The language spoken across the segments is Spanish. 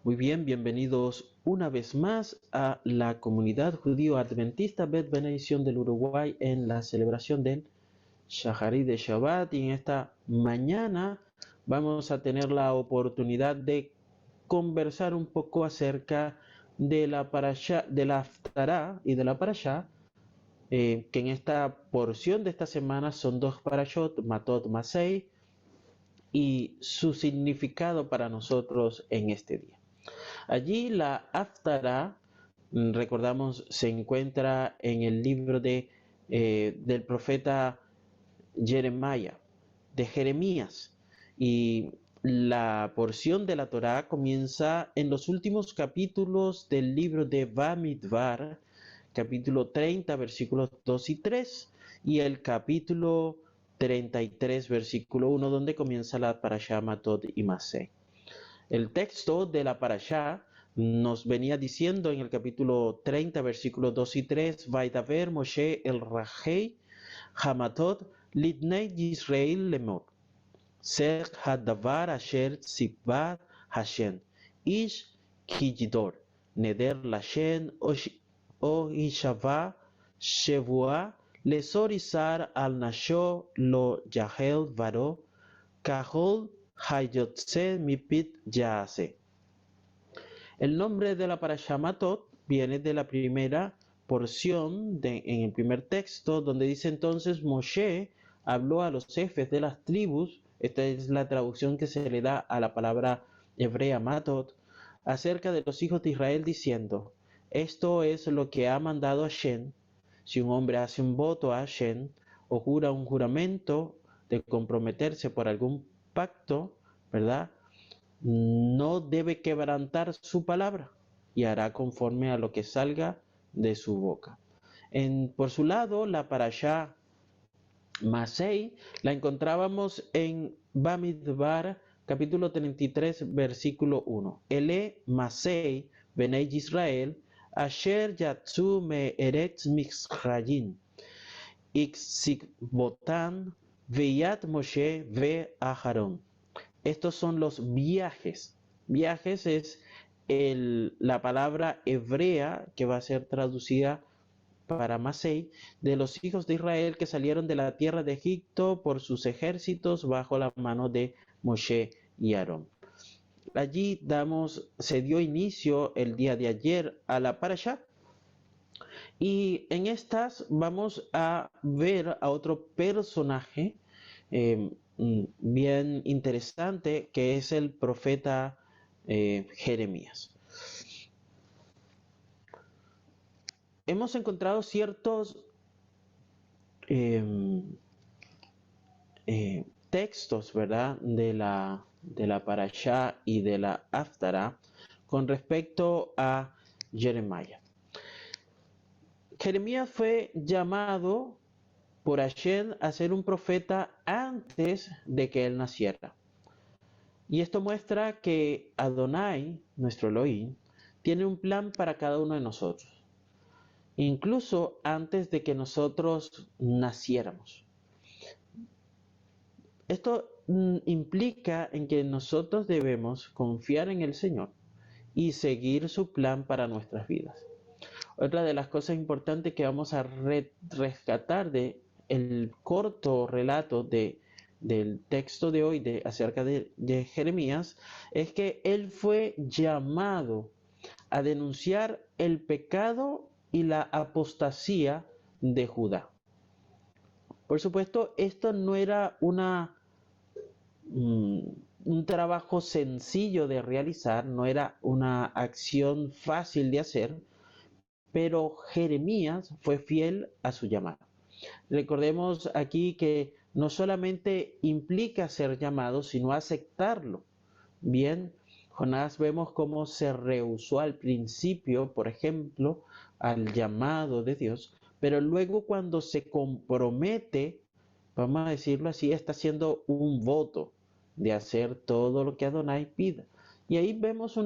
Muy bien, bienvenidos una vez más a la comunidad judío adventista Bet Benedición del Uruguay en la celebración del Shaharit de Shabbat. Y en esta mañana vamos a tener la oportunidad de conversar un poco acerca de la parashá, de la Haftará y de la parashá, que en esta porción de esta semana son dos parashot, Matot Masei, y su significado para nosotros en este día. Allí la Haftará, recordamos, se encuentra en el libro del profeta Jeremías, de Jeremías. Y la porción de la Torá comienza en los últimos capítulos del libro de Bamidbar, capítulo 30, versículos 2 y 3, y el capítulo 33, versículo 1, donde comienza la parashá Matot y Masei. El texto de la parashá nos venía diciendo en el capítulo 30, versículos 2 y 3, Vaidaber Moshe el Rajei Hamatot Lidnei Yisrael Lemor Ser Hadavar Asher Tzivah Hashem Ish Kijidor Neder Lashen O Ishava Shevua Lesorizar al Nasho Lo Yahel Varo Kahol Hayotse Mipit Yaase. El nombre de la parashá Matot viene de la primera porción en el primer texto, donde dice entonces Moshe habló a los jefes de las tribus, esta es la traducción que se le da a la palabra hebrea Matot, acerca de los hijos de Israel diciendo, esto es lo que ha mandado Hashem, si un hombre hace un voto a Hashem o jura un juramento de comprometerse por algún pacto, ¿verdad? No debe quebrantar su palabra y hará conforme a lo que salga de su boca. Por su lado, la parashá Masei la encontrábamos en Bamidbar, capítulo 33, versículo 1. Ele Masei, Benei Israel, Asher Yatsu me Eretz Mizraim, Ixikbotan, Veyat Moshe ve Aharon. Estos son los viajes. Viajes es la palabra hebrea que va a ser traducida para Masei, de los hijos de Israel que salieron de la tierra de Egipto por sus ejércitos bajo la mano de Moshe y Aarón. Allí se dio inicio el día de ayer a la parashá. Y en estas vamos a ver a otro personaje bien interesante, que es el profeta Jeremías. Hemos encontrado ciertos textos, ¿verdad?, de la parashá y de la Haftará con respecto a Jeremías. Jeremías fue llamado por Hashem a ser un profeta antes de que él naciera. Y esto muestra que Adonai, nuestro Elohim, tiene un plan para cada uno de nosotros, incluso antes de que nosotros naciéramos. Esto implica en que nosotros debemos confiar en el Señor y seguir su plan para nuestras vidas. Otra de las cosas importantes que vamos a rescatar de el corto relato del texto de hoy acerca de Jeremías es que él fue llamado a denunciar el pecado y la apostasía de Judá. Por supuesto, esto no era un trabajo sencillo de realizar, no era una acción fácil de hacer, pero Jeremías fue fiel a su llamado. Recordemos aquí que no solamente implica ser llamado, sino aceptarlo. Bien, Jonás vemos cómo se rehusó al principio, por ejemplo, al llamado de Dios, pero luego cuando se compromete, vamos a decirlo así, está haciendo un voto de hacer todo lo que Adonai pida. Y ahí vemos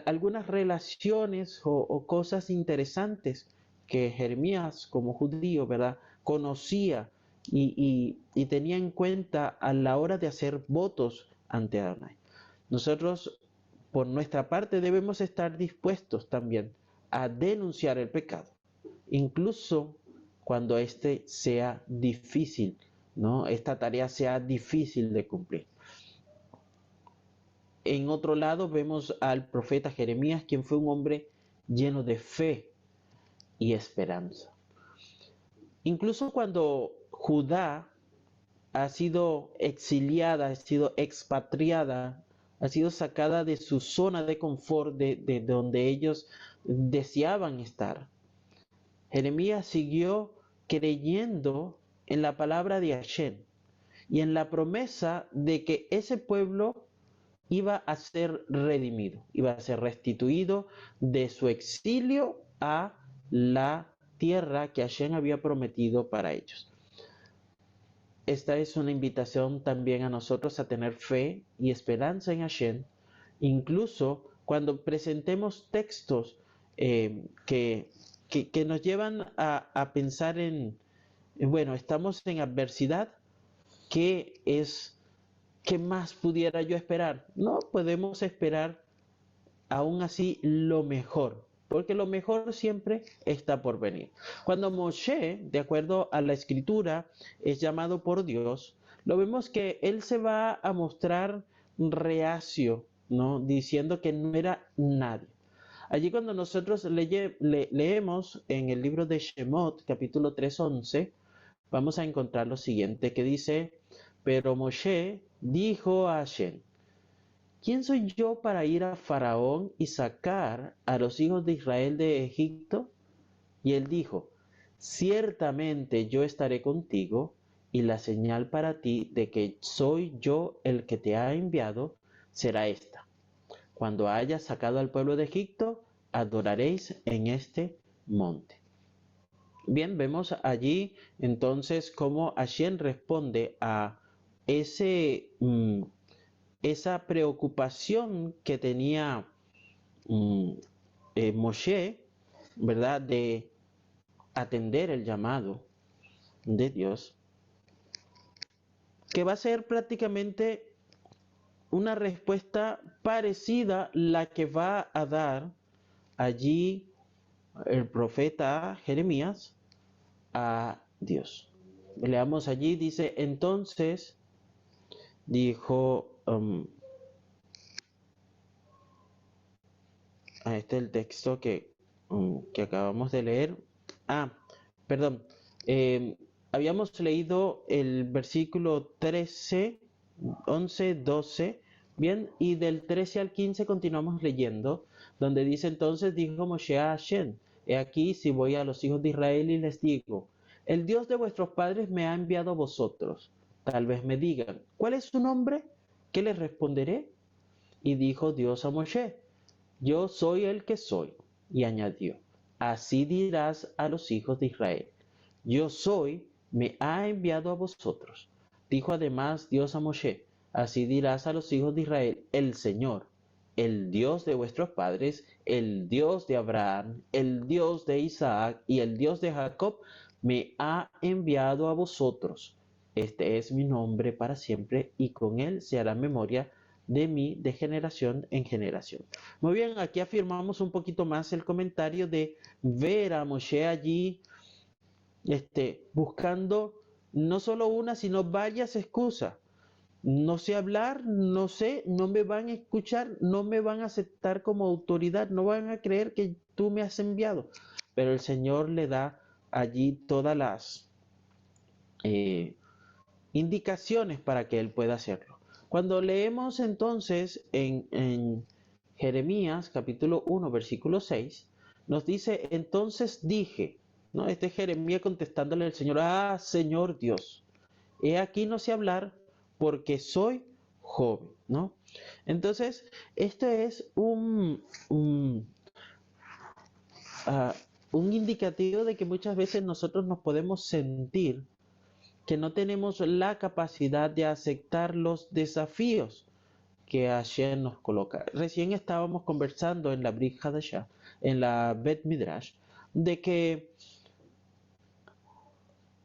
algunas relaciones o cosas interesantes que Jeremías como judío, ¿verdad?, conocía y tenía en cuenta a la hora de hacer votos ante Adonai. Nosotros por nuestra parte debemos estar dispuestos también a denunciar el pecado, incluso cuando este sea difícil, ¿no? Esta tarea sea difícil de cumplir. En otro lado vemos al profeta Jeremías, quien fue un hombre lleno de fe y esperanza. Incluso cuando Judá ha sido exiliada, ha sido expatriada, ha sido sacada de su zona de confort, de donde ellos deseaban estar, Jeremías siguió creyendo en la palabra de Hashem y en la promesa de que ese pueblo iba a ser redimido, iba a ser restituido de su exilio a la tierra que Hashem había prometido para ellos. Esta es una invitación también a nosotros a tener fe y esperanza en Hashem, incluso cuando presentemos textos que nos llevan a pensar bueno, estamos en adversidad, ¿qué más pudiera yo esperar? No, podemos esperar aún así lo mejor, porque lo mejor siempre está por venir. Cuando Moshe, de acuerdo a la escritura, es llamado por Dios, lo vemos que él se va a mostrar reacio, ¿no? Diciendo que no era nadie. Allí cuando nosotros leemos en el libro de Shemot, capítulo 3:11, vamos a encontrar lo siguiente que dice: pero Moshe dijo a Hashem, ¿quién soy yo para ir a Faraón y sacar a los hijos de Israel de Egipto? Y él dijo, ciertamente yo estaré contigo, y la señal para ti de que soy yo el que te ha enviado será esta. Cuando hayas sacado al pueblo de Egipto, adoraréis en este monte. Bien, vemos allí entonces cómo Hashem responde a esa preocupación que tenía Moshe, ¿verdad? De atender el llamado de Dios, que va a ser prácticamente una respuesta parecida la que va a dar allí el profeta Jeremías a Dios. Leamos allí, dice, entonces dijo, este es el texto que acabamos de leer. Perdón, habíamos leído el versículo 13, 11, 12, bien, y del 13 al 15 continuamos leyendo, donde dice entonces, dijo Moshe a Hashem, he aquí si voy a los hijos de Israel y les digo, el Dios de vuestros padres me ha enviado a vosotros. Tal vez me digan, ¿cuál es su nombre? ¿Qué les responderé? Y dijo Dios a Moshe, yo soy el que soy. Y añadió, así dirás a los hijos de Israel, yo soy, me ha enviado a vosotros. Dijo además Dios a Moshe, así dirás a los hijos de Israel, el Señor, el Dios de vuestros padres, el Dios de Abraham, el Dios de Isaac y el Dios de Jacob, me ha enviado a vosotros. Este es mi nombre para siempre y con él se hará memoria de mí de generación en generación. Muy bien, aquí afirmamos un poquito más el comentario de ver a Moshe allí buscando no solo una, sino varias excusas. No sé hablar, no sé, no me van a escuchar, no me van a aceptar como autoridad, no van a creer que tú me has enviado. Pero el Señor le da allí todas las indicaciones para que él pueda hacerlo. Cuando leemos entonces en Jeremías capítulo 1 versículo 6, nos dice, entonces dije, ¿no? Este es Jeremías contestándole al Señor, Señor Dios, he aquí no sé hablar porque soy joven, ¿no? Entonces, esto es un indicativo de que muchas veces nosotros nos podemos sentir que no tenemos la capacidad de aceptar los desafíos que Hashem nos coloca. Recién estábamos conversando en la Brit Hadashah, en la Bet Midrash, de que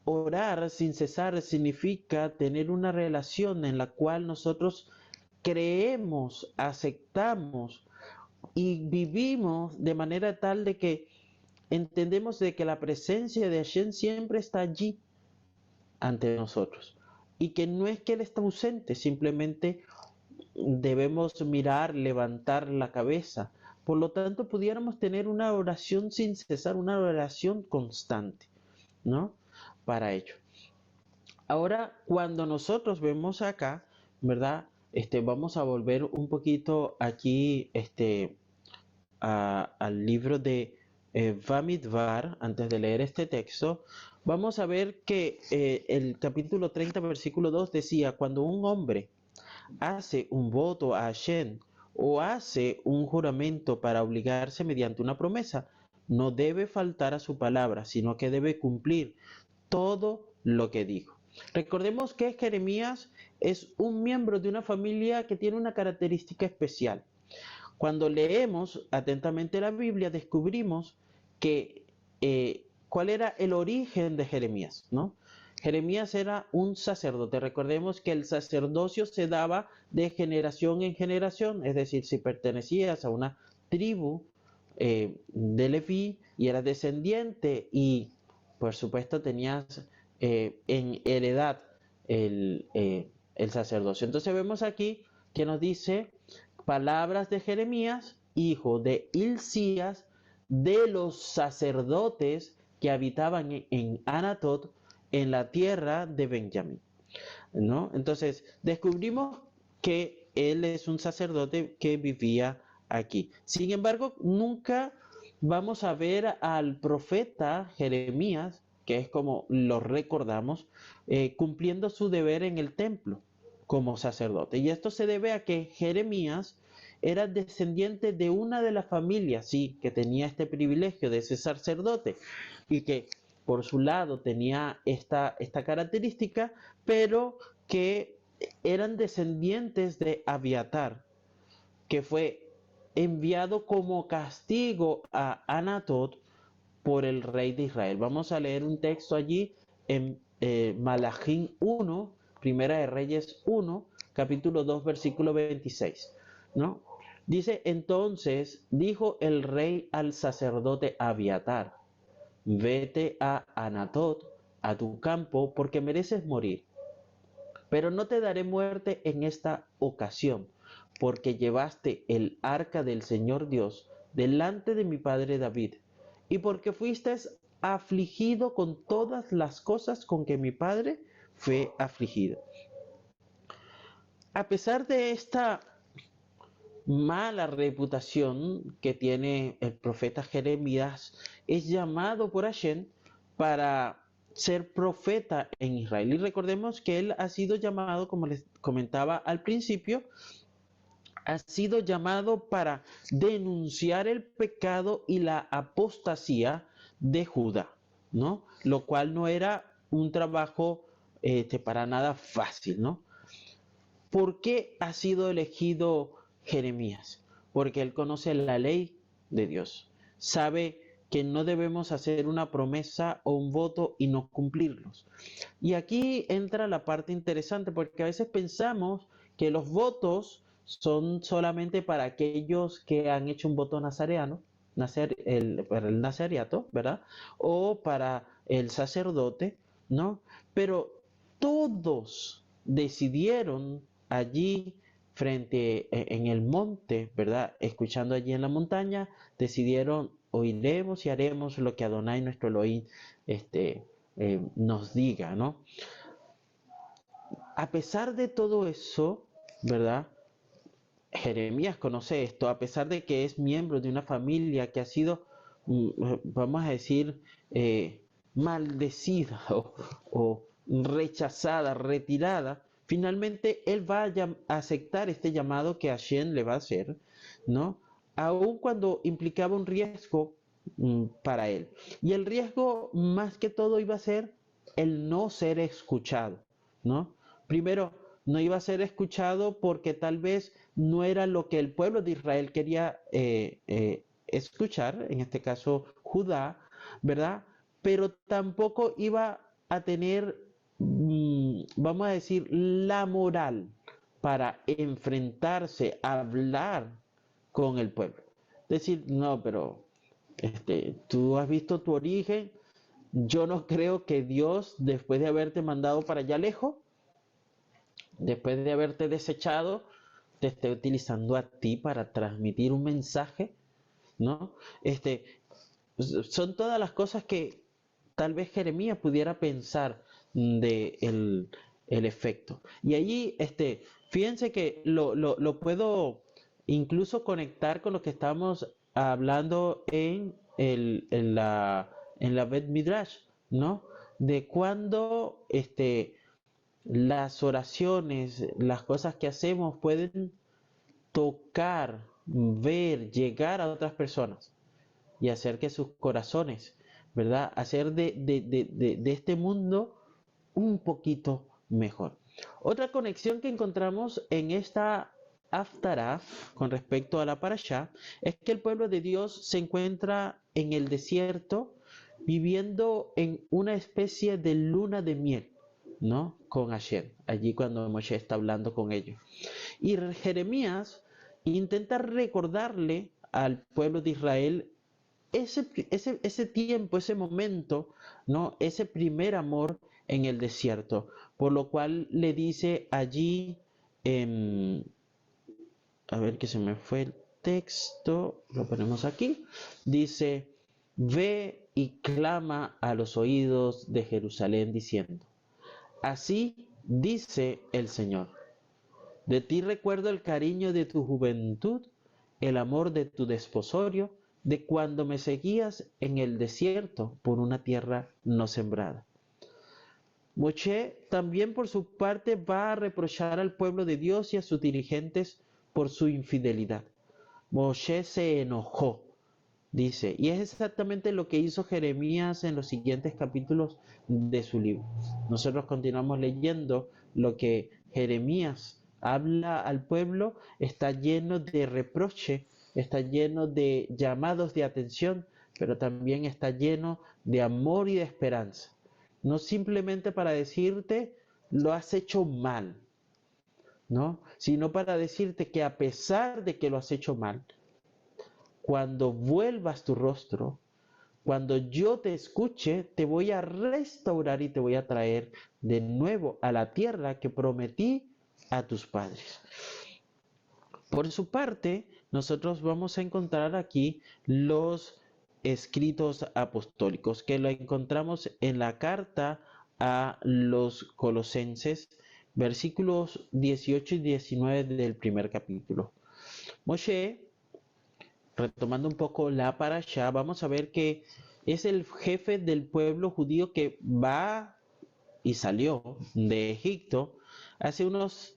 orar sin cesar significa tener una relación en la cual nosotros creemos, aceptamos y vivimos de manera tal de que entendemos de que la presencia de Hashem siempre está allí ante nosotros y que no es que Él está ausente, simplemente debemos mirar, levantar la cabeza. Por lo tanto, pudiéramos tener una oración sin cesar, una oración constante, ¿no? Para ello. Ahora, cuando nosotros vemos acá, ¿verdad? Vamos a volver un poquito aquí, al libro de Bamidbar, antes de leer este texto, vamos a ver que el capítulo 30, versículo 2 decía, cuando un hombre hace un voto a Hashem o hace un juramento para obligarse mediante una promesa, no debe faltar a su palabra, sino que debe cumplir todo lo que dijo. Recordemos que Jeremías es un miembro de una familia que tiene una característica especial. Cuando leemos atentamente la Biblia, descubrimos que cuál era el origen de Jeremías, ¿no? Jeremías era un sacerdote. Recordemos que el sacerdocio se daba de generación en generación, es decir, si pertenecías a una tribu de Leví y eras descendiente y por supuesto tenías en heredad el sacerdocio. Entonces vemos aquí que nos dice palabras de Jeremías, hijo de Hilcías, de los sacerdotes que habitaban en Anatot, en la tierra de Benjamín, ¿no? Entonces, descubrimos que él es un sacerdote que vivía aquí. Sin embargo, nunca vamos a ver al profeta Jeremías, que es como lo recordamos, cumpliendo su deber en el templo como sacerdote. Y esto se debe a que Jeremías era descendiente de una de las familias, sí, que tenía este privilegio de ser sacerdote y que por su lado tenía esta característica, pero que eran descendientes de Abiatar, que fue enviado como castigo a Anatot por el rey de Israel. Vamos a leer un texto allí en Malachim 1, Primera de Reyes 1, capítulo 2, versículo 26, ¿no? Dice, entonces dijo el rey al sacerdote Abiatar, vete a Anatot, a tu campo, porque mereces morir. Pero no te daré muerte en esta ocasión, porque llevaste el arca del Señor Dios delante de mi padre David, y porque fuiste afligido con todas las cosas con que mi padre fue afligido. A pesar de esta mala reputación que tiene el profeta Jeremías, es llamado por Hashem para ser profeta en Israel. Y recordemos que él ha sido llamado, como les comentaba al principio, ha sido llamado para denunciar el pecado y la apostasía de Judá, ¿no? Lo cual no era un trabajo para nada fácil, ¿no? ¿Por qué ha sido elegido Jeremías? Porque él conoce la ley de Dios. Sabe que no debemos hacer una promesa o un voto y no cumplirlos. Y aquí entra la parte interesante, porque a veces pensamos que los votos son solamente para aquellos que han hecho un voto nazareano, para el nazareato, ¿verdad? O para el sacerdote, ¿no? Pero todos decidieron allí en el monte, ¿verdad? Escuchando allí en la montaña, decidieron oiremos y haremos lo que Adonai nuestro Elohim nos diga, ¿no? A pesar de todo eso, ¿verdad? Jeremías conoce esto, a pesar de que es miembro de una familia que ha sido, vamos a decir, maldecida o rechazada, retirada. Finalmente él va a aceptar este llamado que Hashem le va a hacer, ¿no? Aun cuando implicaba un riesgo para él. Y el riesgo más que todo iba a ser el no ser escuchado, ¿no? Primero, no iba a ser escuchado porque tal vez no era lo que el pueblo de Israel quería escuchar, en este caso Judá, ¿verdad? Pero tampoco iba a tener, vamos a decir, la moral para enfrentarse, hablar con el pueblo. Decir, no, pero tú has visto tu origen, yo no creo que Dios, después de haberte mandado para allá lejos, después de haberte desechado, te esté utilizando a ti para transmitir un mensaje, ¿no? Son todas las cosas que tal vez Jeremías pudiera pensar de el efecto. Y allí, fíjense que lo puedo incluso conectar con lo que estamos hablando en la Bet Midrash, ¿no? De cuando las oraciones, las cosas que hacemos pueden tocar, ver, llegar a otras personas y hacer que sus corazones, ¿verdad? Hacer de este mundo un poquito mejor. Otra conexión que encontramos en esta Haftarah con respecto a la Parashá es que el pueblo de Dios se encuentra en el desierto viviendo en una especie de luna de miel, ¿no? Con Hashem, allí cuando Moshe está hablando con ellos. Y Jeremías intenta recordarle al pueblo de Israel ese tiempo, ese momento, ¿no? Ese primer amor en el desierto. Por lo cual le dice allí, a ver que se me fue el texto, lo ponemos aquí, dice, ve y clama a los oídos de Jerusalén diciendo, así dice el Señor, de ti recuerdo el cariño de tu juventud, el amor de tu desposorio, de cuando me seguías en el desierto por una tierra no sembrada. Moshe también por su parte va a reprochar al pueblo de Dios y a sus dirigentes por su infidelidad. Moshe se enojó, dice, y es exactamente lo que hizo Jeremías en los siguientes capítulos de su libro. Nosotros continuamos leyendo lo que Jeremías habla al pueblo, está lleno de reproche, está lleno de llamados de atención, pero también está lleno de amor y de esperanza. No simplemente para decirte, lo has hecho mal, ¿no? Sino para decirte que a pesar de que lo has hecho mal, cuando vuelvas tu rostro, cuando yo te escuche, te voy a restaurar y te voy a traer de nuevo a la tierra que prometí a tus padres. Por su parte, nosotros vamos a encontrar aquí los escritos apostólicos, que lo encontramos en la carta a los Colosenses, versículos 18 y 19 del primer capítulo. Moshe, retomando un poco la parashá, vamos a ver que es el jefe del pueblo judío que va y salió de Egipto hace unos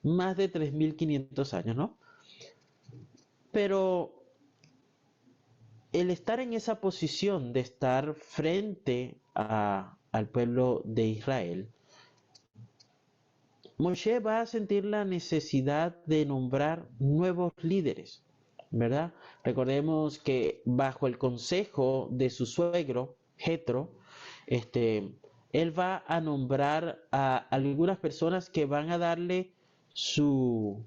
más de 3.500 años, ¿no? Pero el estar en esa posición de estar frente al pueblo de Israel, Moshe va a sentir la necesidad de nombrar nuevos líderes, ¿verdad? Recordemos que bajo el consejo de su suegro, Jetro, él va a nombrar a algunas personas que van a darle su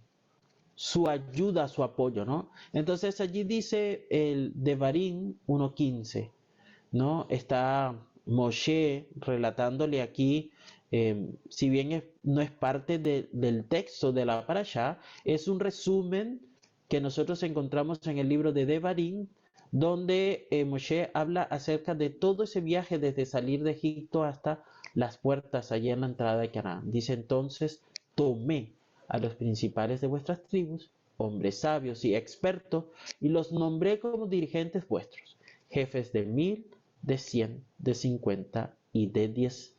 ayuda, su apoyo, ¿no? Entonces allí dice el Devarim 1.15, ¿no? Está Moshe relatándole aquí, si bien no es parte del texto de la parashá, es un resumen que nosotros encontramos en el libro de Devarim, donde Moshe habla acerca de todo ese viaje desde salir de Egipto hasta las puertas allí en la entrada de Canaán. Dice entonces, tomé a los principales de vuestras tribus, hombres sabios y expertos, y los nombré como dirigentes vuestros, jefes de 1,000, de 100, de 50 y de 10,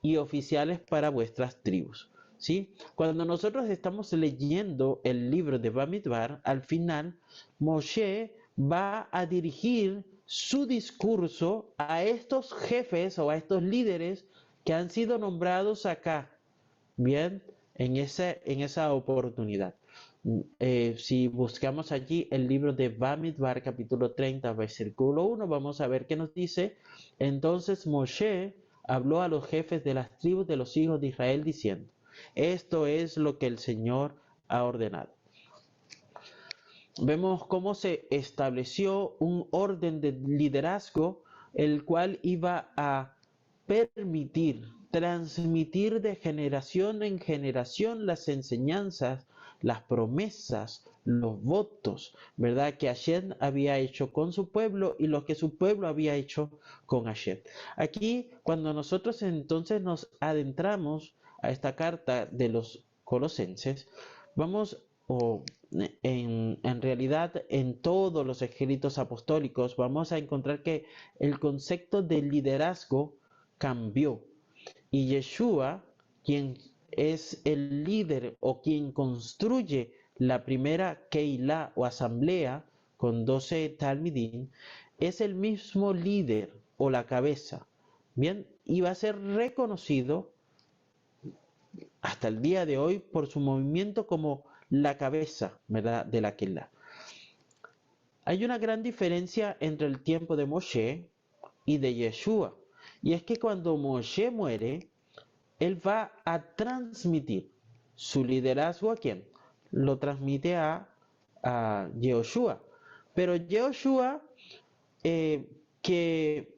y oficiales para vuestras tribus. ¿Sí? Cuando nosotros estamos leyendo el libro de Bamidbar, al final, Moshe va a dirigir su discurso a estos jefes o a estos líderes que han sido nombrados acá, bien, en esa oportunidad. Si buscamos allí el libro de Bamidbar, capítulo 30, versículo 1, vamos a ver que nos dice, entonces Moshe habló a los jefes de las tribus de los hijos de Israel diciendo, Esto es lo que el Señor ha ordenado. Vemos cómo se estableció un orden de liderazgo, el cual iba a permitir transmitir de generación en generación las enseñanzas, las promesas, los votos, ¿verdad? Que Hashem había hecho con su pueblo y lo que su pueblo había hecho con Hashem. Aquí, cuando nosotros entonces nos adentramos a esta carta de los Colosenses, vamos en realidad en todos los escritos apostólicos vamos a encontrar que el concepto de liderazgo cambió y Yeshua, quien es el líder o quien construye la primera Keilah o asamblea con 12 Talmidim, es el mismo líder o la cabeza, bien, y va a ser reconocido hasta el día de hoy por su movimiento como la cabeza, ¿verdad?, de la Keilah. Hay una gran diferencia entre el tiempo de Moshe y de Yeshua, y es que cuando Moshe muere, él va a transmitir su liderazgo ¿a quién? Lo transmite a Yehoshua, pero Yehoshua que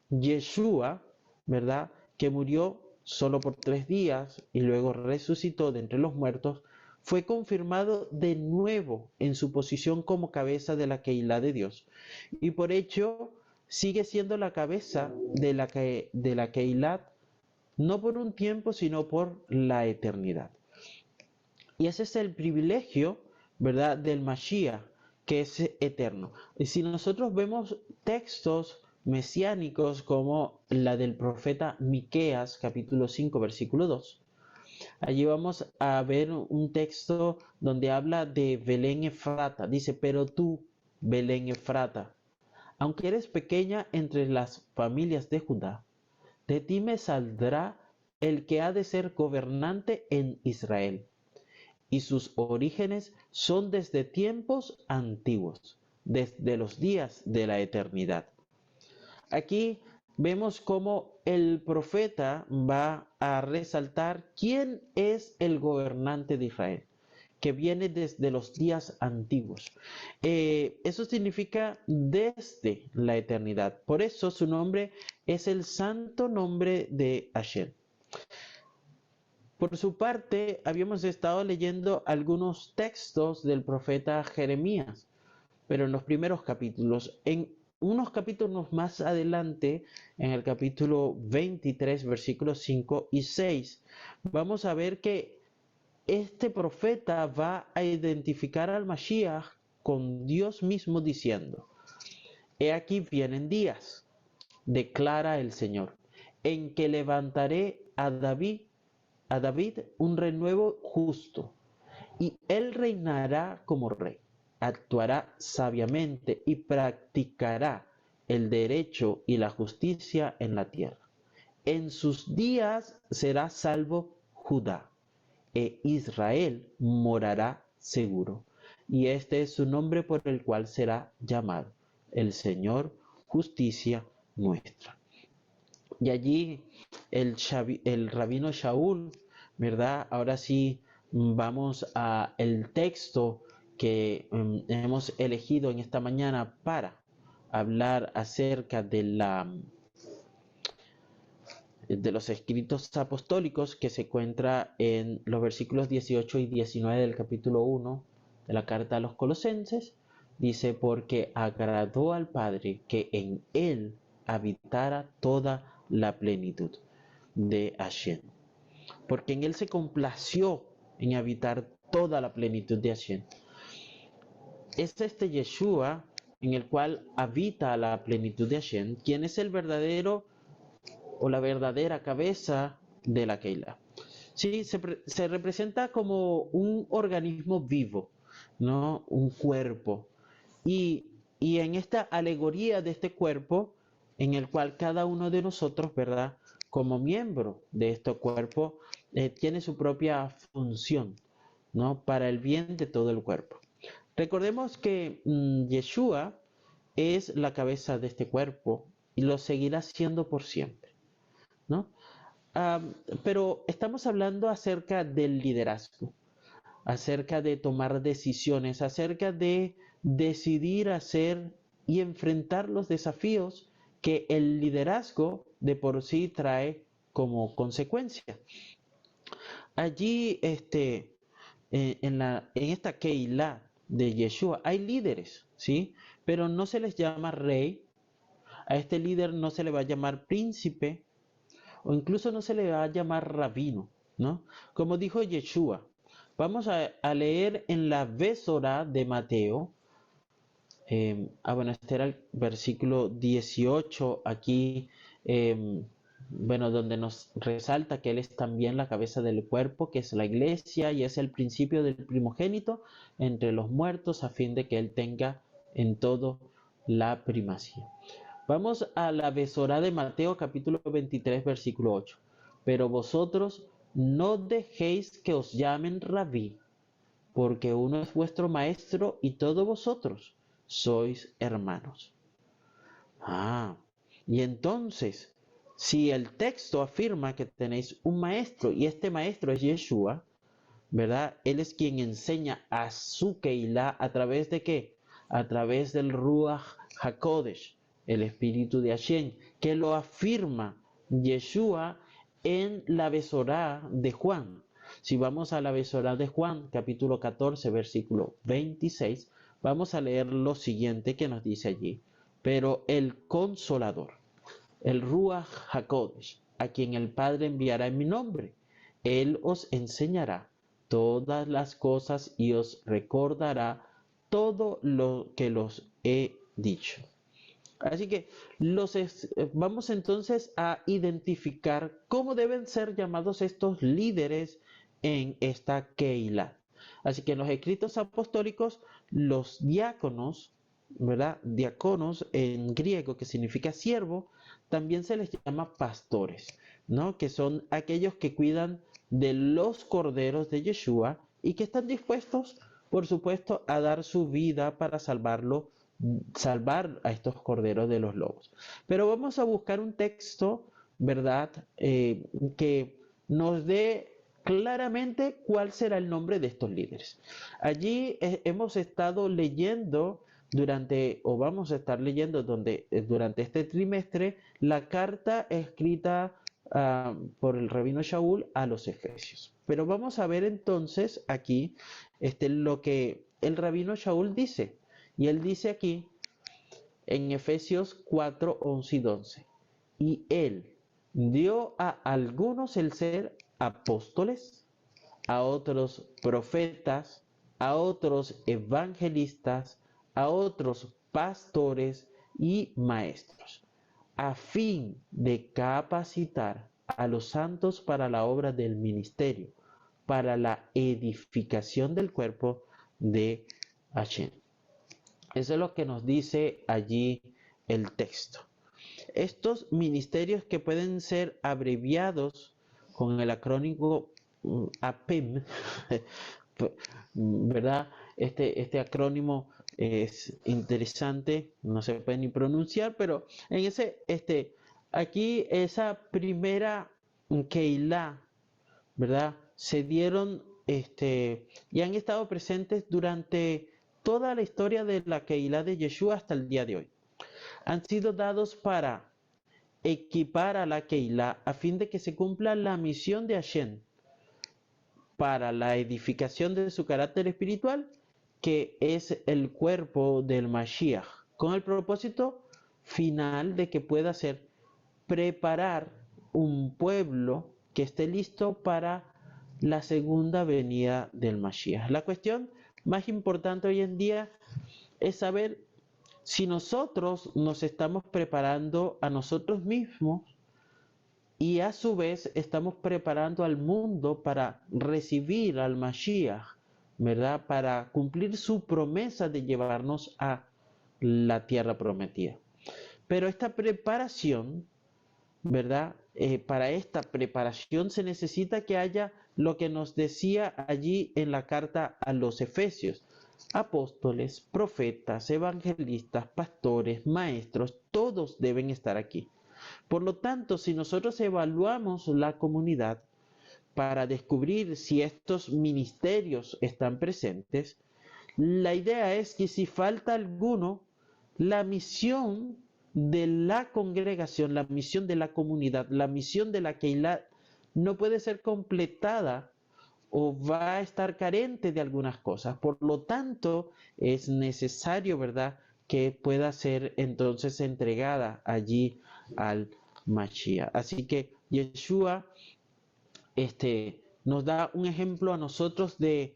Yeshua, ¿verdad? Que murió solo por 3 días y luego resucitó de entre los muertos, fue confirmado de nuevo en su posición como cabeza de la Keilah de Dios. Y por hecho, sigue siendo la cabeza de la Keilah, no por un tiempo, sino por la eternidad. Y ese es el privilegio, ¿verdad?, del Mashiach, que es eterno. Y si nosotros vemos textos mesiánicos como la del profeta Miqueas, capítulo 5, versículo 2, allí vamos a ver un texto donde habla de Belén Efrata. Dice, pero tú, Belén Efrata, aunque eres pequeña entre las familias de Judá, de ti me saldrá el que ha de ser gobernante en Israel, y sus orígenes son desde tiempos antiguos, desde los días de la eternidad. Aquí vemos cómo el profeta va a resaltar quién es el gobernante de Israel, que viene desde los días antiguos. Eso significa desde la eternidad. Por eso su nombre es el santo nombre de Hashem. Por su parte, habíamos estado leyendo algunos textos del profeta Jeremías, pero en los primeros capítulos. En unos capítulos más adelante, en el capítulo 23, versículos 5 y 6, vamos a ver que este profeta va a identificar al Mashiach con Dios mismo diciendo, he aquí vienen días, declara el Señor, en que levantaré a David un renuevo justo, y él reinará como rey, actuará sabiamente y practicará el derecho y la justicia en la tierra. En sus días será salvo Judá, e Israel morará seguro. Y este es su nombre por el cual será llamado, el Señor, justicia nuestra. Y allí el rabino Shaul, ¿verdad? Ahora sí vamos a el texto que hemos elegido en esta mañana para hablar acerca de los escritos apostólicos que se encuentra en los versículos 18 y 19 del capítulo 1 de la carta a los Colosenses. Dice, porque agradó al Padre que en él habitara toda la plenitud de Hashem. Porque en él se complació en habitar toda la plenitud de Hashem. Es este Yeshua en el cual habita la plenitud de Hashem, quien es el verdadero o la verdadera cabeza de la Keilah. Sí, se representa como un organismo vivo, ¿no? Un cuerpo. Y en esta alegoría de este cuerpo, en el cual cada uno de nosotros, ¿verdad?, como miembro de este cuerpo, tiene su propia función, ¿no?, para el bien de todo el cuerpo. Recordemos que Yeshua es la cabeza de este cuerpo, y lo seguirá siendo por siempre, ¿no? Pero estamos hablando acerca del liderazgo, acerca de tomar decisiones, acerca de decidir hacer y enfrentar los desafíos que el liderazgo de por sí trae como consecuencia. Allí, en esta Keilah de Yeshua hay líderes, ¿sí? Pero no se les llama rey, a este líder no se le va a llamar príncipe, o incluso no se le va a llamar rabino, ¿no? Como dijo Yeshua. Vamos a leer en la Besorá de Mateo. Bueno, este era el versículo 18 aquí, bueno, donde nos resalta que Él es también la cabeza del cuerpo, que es la iglesia, y es el principio del primogénito entre los muertos, a fin de que Él tenga en todo la primacía. Vamos a la Besorá de Mateo, capítulo 23, versículo 8. Pero vosotros no dejéis que os llamen rabí, porque uno es vuestro maestro y todos vosotros sois hermanos. Y entonces, si el texto afirma que tenéis un maestro y este maestro es Yeshua, ¿verdad? Él es quien enseña a su Keilah a través de ¿qué? A través del Ruach HaKodesh, el Espíritu de Hashem, que lo afirma Yeshua en la Besorá de Juan. Si vamos a la Besorá de Juan, capítulo 14, versículo 26, vamos a leer lo siguiente que nos dice allí. Pero el Consolador, el Ruach HaKodesh, a quien el Padre enviará en mi nombre, Él os enseñará todas las cosas y os recordará todo lo que los he dicho. Así que vamos entonces a identificar cómo deben ser llamados estos líderes en esta Keilah. Así que en los escritos apostólicos, los diáconos, ¿verdad? Diáconos en griego, que significa siervo, también se les llama pastores, ¿no? Que son aquellos que cuidan de los corderos de Yeshua y que están dispuestos, por supuesto, a dar su vida para salvar a estos corderos de los lobos. Pero vamos a buscar un texto, ¿verdad? Que nos dé claramente cuál será el nombre de estos líderes. Allí hemos estado leyendo vamos a estar leyendo durante este trimestre la carta escrita por el rabino Shaul a los Efesios. Pero vamos a ver entonces aquí lo que el rabino Shaul dice. Y él dice aquí en Efesios 4, 11 y 12. Y él dio a algunos el ser apóstoles, a otros profetas, a otros evangelistas, a otros pastores y maestros, a fin de capacitar a los santos para la obra del ministerio, para la edificación del cuerpo de Hashem. Eso es lo que nos dice allí el texto. Estos ministerios que pueden ser abreviados con el acrónimo APEM, ¿verdad? Este acrónimo es interesante, no se puede ni pronunciar, pero en aquí esa primera Keilah, ¿verdad? Se dieron, y han estado presentes durante toda la historia de la Keilah de Yeshua hasta el día de hoy. Han sido dados para equipar a la Keilah a fin de que se cumpla la misión de Hashem para la edificación de su carácter espiritual, que es el cuerpo del Mashiach, con el propósito final de que pueda ser preparar un pueblo que esté listo para la segunda venida del Mashiach. La cuestión más importante hoy en día es saber si nosotros nos estamos preparando a nosotros mismos y a su vez estamos preparando al mundo para recibir al Mashiach, ¿verdad? Para cumplir su promesa de llevarnos a la tierra prometida. Pero esta preparación, ¿verdad? Para esta preparación se necesita que haya lo que nos decía allí en la carta a los Efesios. apóstoles, profetas, evangelistas, pastores, maestros, todos deben estar aquí. Por lo tanto, si nosotros evaluamos la comunidad para descubrir si estos ministerios están presentes, la idea es que si falta alguno, la misión de la congregación, la misión de la comunidad, la misión de la Keilah no puede ser completada o va a estar carente de algunas cosas. Por lo tanto, es necesario, ¿verdad?, que pueda ser entonces entregada allí al Mashiach. Así que Yeshua nos da un ejemplo a nosotros de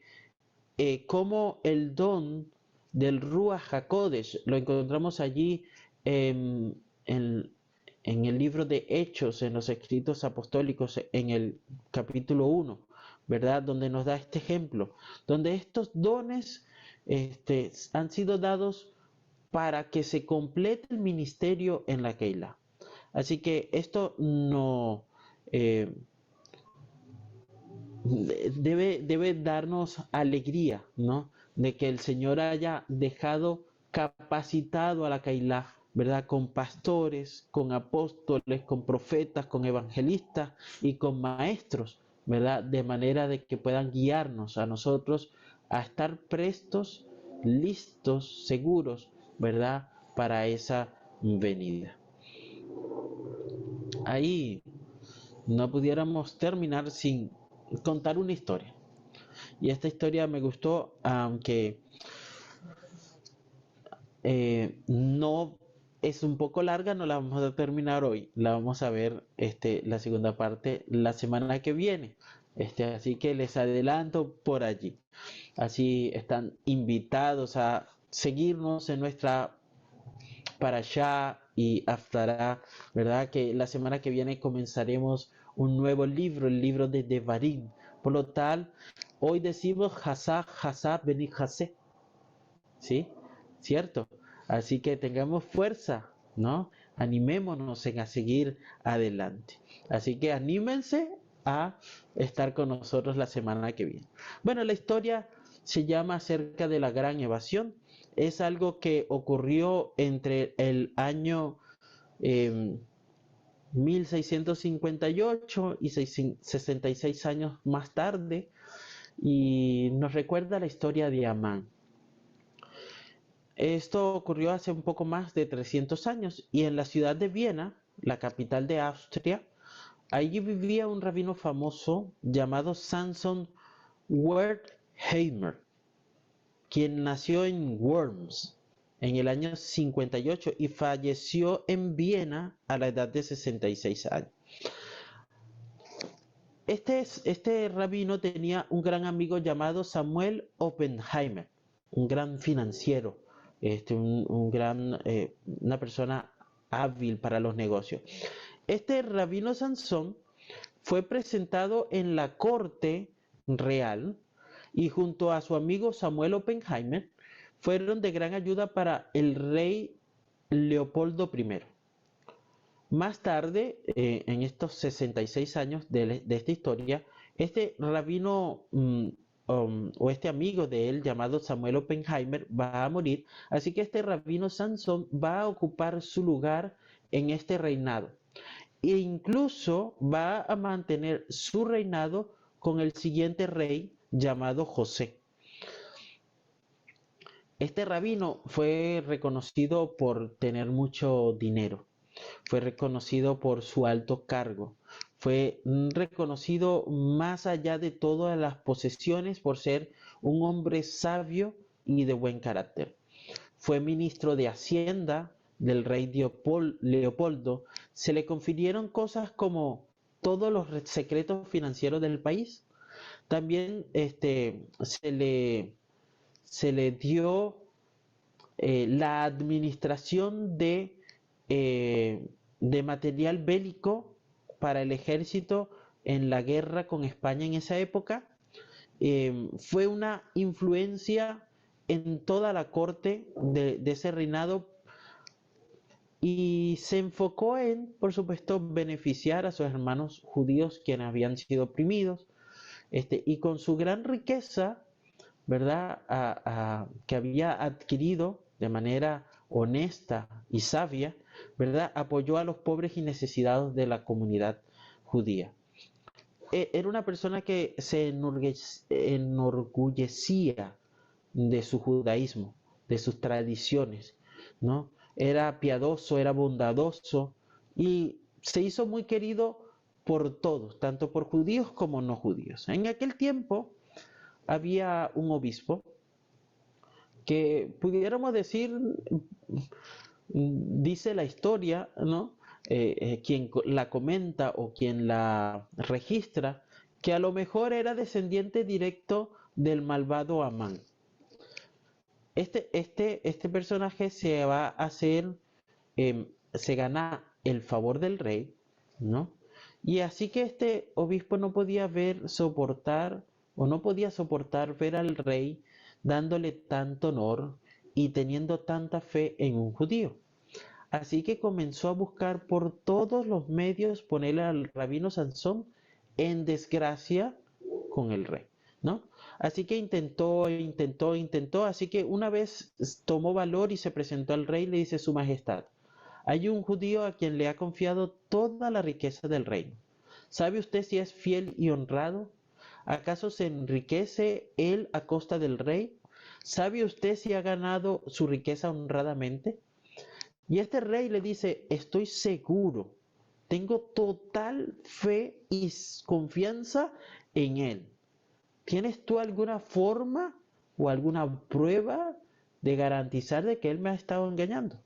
cómo el don del Ruach HaKodesh lo encontramos allí en el libro de Hechos, en los escritos apostólicos, en el capítulo 1, ¿verdad? Donde nos da este ejemplo, donde estos dones han sido dados para que se complete el ministerio en la Keilah. Así que esto no debe darnos alegría, ¿no? De que el Señor haya dejado capacitado a la Keilah, ¿verdad? Con pastores, con apóstoles, con profetas, con evangelistas y con maestros, ¿verdad? De manera de que puedan guiarnos a nosotros a estar prestos, listos, seguros, ¿verdad? Para esa venida. Ahí no pudiéramos terminar sin contar una historia. Y esta historia me gustó, aunque no es un poco larga, no la vamos a terminar hoy. La vamos a ver la segunda parte la semana que viene. Así que les adelanto por allí. Así están invitados a seguirnos en nuestra Parashá y Haftará, ¿verdad? Que la semana que viene comenzaremos un nuevo libro, el libro de Devarim. Por lo tal, hoy decimos Hasá, Hasá, Beni Hasé, ¿sí? ¿Cierto? Así que tengamos fuerza, ¿no? Animémonos a seguir adelante. Así que anímense a estar con nosotros la semana que viene. Bueno, la historia se llama acerca de la gran evasión. Es algo que ocurrió entre el año 1658 y 66 años más tarde, y nos recuerda la historia de Amán. Esto ocurrió hace un poco más de 300 años y en la ciudad de Viena, la capital de Austria, allí vivía un rabino famoso llamado Samson Wertheimer, quien nació en Worms en el año 58 y falleció en Viena a la edad de 66 años. Este rabino tenía un gran amigo llamado Samuel Oppenheimer, un gran financiero, una persona hábil para los negocios. Este rabino Sansón fue presentado en la corte real y junto a su amigo Samuel Oppenheimer fueron de gran ayuda para el rey Leopoldo I. Más tarde, en estos 66 años de esta historia, este rabino o este amigo de él llamado Samuel Oppenheimer va a morir, así que este rabino Sansón va a ocupar su lugar en este reinado e incluso va a mantener su reinado con el siguiente rey llamado José. Este rabino fue reconocido por tener mucho dinero, fue reconocido por su alto cargo, fue reconocido más allá de todas las posesiones por ser un hombre sabio y de buen carácter. Fue ministro de Hacienda del rey Leopoldo. Se le confirieron cosas como todos los secretos financieros del país. También se le dio la administración de material bélico para el ejército en la guerra con España en esa época. Fue una influencia en toda la corte de ese reinado y se enfocó en, por supuesto, beneficiar a sus hermanos judíos quienes habían sido oprimidos. Y con su gran riqueza, ¿verdad? Que había adquirido de manera honesta y sabia, ¿verdad? Apoyó a los pobres y necesitados de la comunidad judía. Era una persona que se enorgullecía de su judaísmo, de sus tradiciones, ¿no? Era piadoso, era bondadoso y se hizo muy querido por todos, tanto por judíos como no judíos. En aquel tiempo había un obispo que pudiéramos decir, dice la historia, ¿no? Quien la comenta o quien la registra, que a lo mejor era descendiente directo del malvado Amán. Este personaje se va a hacer, se gana el favor del rey, ¿no? Y así que este obispo no podía soportar ver al rey dándole tanto honor y teniendo tanta fe en un judío. Así que comenzó a buscar por todos los medios ponerle al rabino Sansón en desgracia con el rey, ¿no? Así que intentó, así que una vez tomó valor y se presentó al rey, le dice: Su Majestad, hay un judío a quien le ha confiado toda la riqueza del reino. ¿Sabe usted si es fiel y honrado? ¿Acaso se enriquece él a costa del rey? ¿Sabe usted si ha ganado su riqueza honradamente? Y este rey le dice: estoy seguro, tengo total fe y confianza en él. ¿Tienes tú alguna forma o alguna prueba de garantizar de que él me ha estado engañando?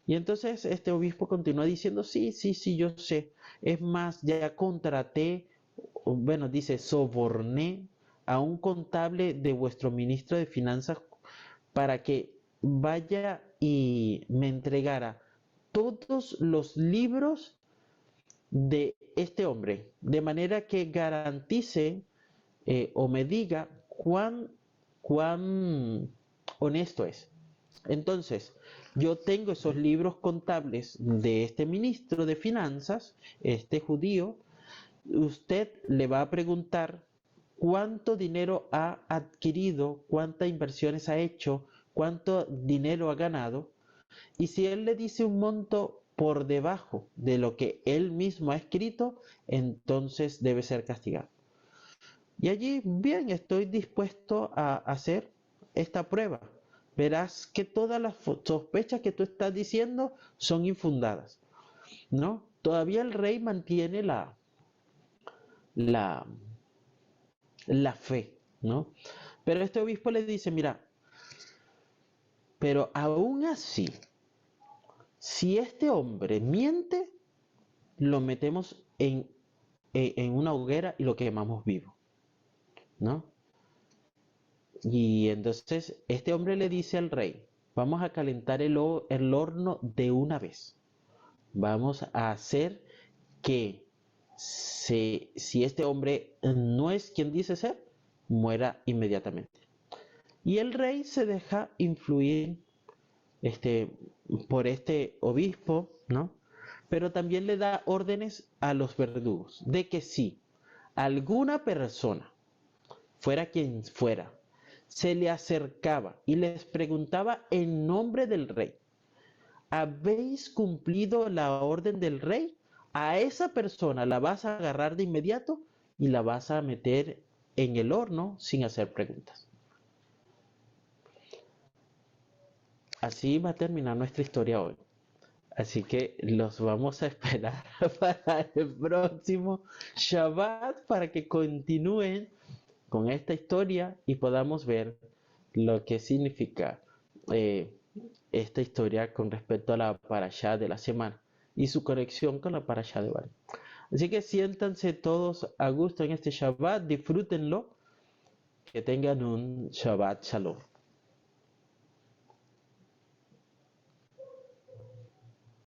Y entonces este obispo continúa diciendo: sí, yo sé. Es más, ya contraté, bueno, dice, soborné a un contable de vuestro ministro de Finanzas para que vaya y me entregara todos los libros de este hombre, de manera que garantice o me diga cuán honesto es. Entonces, yo tengo esos libros contables de este ministro de Finanzas, este judío. Usted le va a preguntar cuánto dinero ha adquirido, cuántas inversiones ha hecho, cuánto dinero ha ganado. Y si él le dice un monto por debajo de lo que él mismo ha escrito, entonces debe ser castigado. Y allí, bien, estoy dispuesto a hacer esta prueba. Verás que todas las sospechas que tú estás diciendo son infundadas, ¿no? Todavía el rey mantiene la, la fe, ¿no? Pero este obispo le dice: mira, pero aún así, si este hombre miente, lo metemos en una hoguera y lo quemamos vivo, ¿no? Y entonces este hombre le dice al rey: vamos a calentar el horno de una vez. Vamos a hacer que si este hombre no es quien dice ser, muera inmediatamente. Y el rey se deja influir por este obispo, ¿no? Pero también le da órdenes a los verdugos de que si alguna persona, fuera quien fuera, se le acercaba y les preguntaba en nombre del rey: ¿habéis cumplido la orden del rey? A esa persona la vas a agarrar de inmediato y la vas a meter en el horno sin hacer preguntas. Así va a terminar nuestra historia hoy. Así que los vamos a esperar para el próximo Shabbat para que continúen con esta historia y podamos ver lo que significa esta historia con respecto a la parashá de la semana y su conexión con la parashá de Barim. Así que siéntanse todos a gusto en este Shabbat, disfrútenlo, que tengan un Shabbat Shalom.